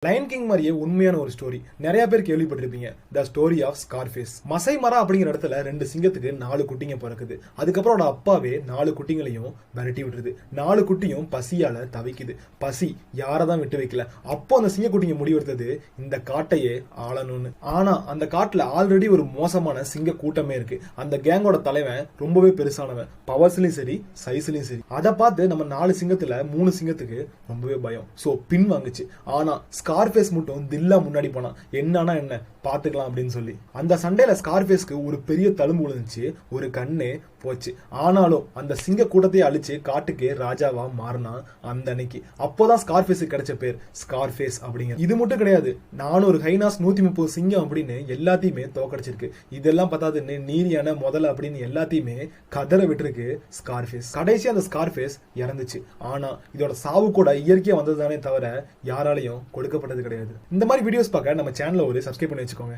Line king மாதிரியே உண்மையான ஒரு ஸ்டோரி நிறைய பேர் கேள்விப்பட்டிருப்பீங்க. The story of Scarface. மசை மரா அப்படிங்கிற இடத்துல 2 சிங்கத்துக்கு 4 குட்டிங்க பிறக்குது. அதுக்கப்புறம் அவட அப்பாவே 4 குட்டிங்களையும் விரட்டி விட்டுருது. 4 குட்டியும் பசியால தவிக்குது. பசி யாரதான் விட்டு வைக்கல. அப்போ அந்த சிங்க குட்டிங்க முடிவெடுத்தது இந்த காட்டையே ஆளணும்னு. ஆனா அந்த காட்டுல ஆல்ரெடி ஒரு மோசமான சிங்க கூட்டமே இருக்கு. அந்த கேங்கோட தலைவன் ரொம்பவே பெருசானவன். பவர்ஸ்லயும் சரி, சைஸ்லயும் சரி. அதை பார்த்து நம்ம 4 சிங்கத்துல 3 சிங்கத்துக்கு ரொம்பவே பயம். சோ பின் வாங்குச்சு. ஆனா ஸ்கார்ஃபேஸ் மட்டும் தில்லா முன்னாடி போனா என்னன்னா என்ன பாத்துக்கலாம் அப்படின்னு சொல்லி. அந்த சண்டையில ஸ்கார்ஃபேஸ்க்கு ஒரு பெரிய தழும்பு விழுந்துச்சு. ஒரு கண்ணே போச்சு. ஆனாலும் அந்த சிங்க கூட்டத்தையே அழிச்சு காட்டுக்கே ராஜாவா மாறினா அந்த அன்னைக்கு. அப்போதான் ஸ்கார்ஃபேஸுக்கு கிடைச்ச பேர் ஸ்கார்ஃபேஸ் அப்படிங்க. இது மட்டும் கிடையாது, 400 ஹைனாஸ் 130 சிங்கம் அப்படின்னு எல்லாத்தையுமே தோக்கடிச்சிருக்கு. இதெல்லாம் பத்தாதுன்னு நீரியான முதல்ல அப்படின்னு எல்லாத்தையுமே கதற விட்டுருக்கு ஸ்கார்ஃபேஸ். கடைசி அந்த ஸ்கார்ஃபேஸ் இறந்துச்சு. ஆனா இதோட சாவு கூட இயற்கையா வந்ததுதானே தவிர யாராலையும் கொடுக்கப்பட்டது கிடையாது. இந்த மாதிரி வீடியோஸ் பார்க்க நம்ம சேனலை ஒரு சப்ஸ்கிரைப் பண்ணி வச்சுக்கோங்க.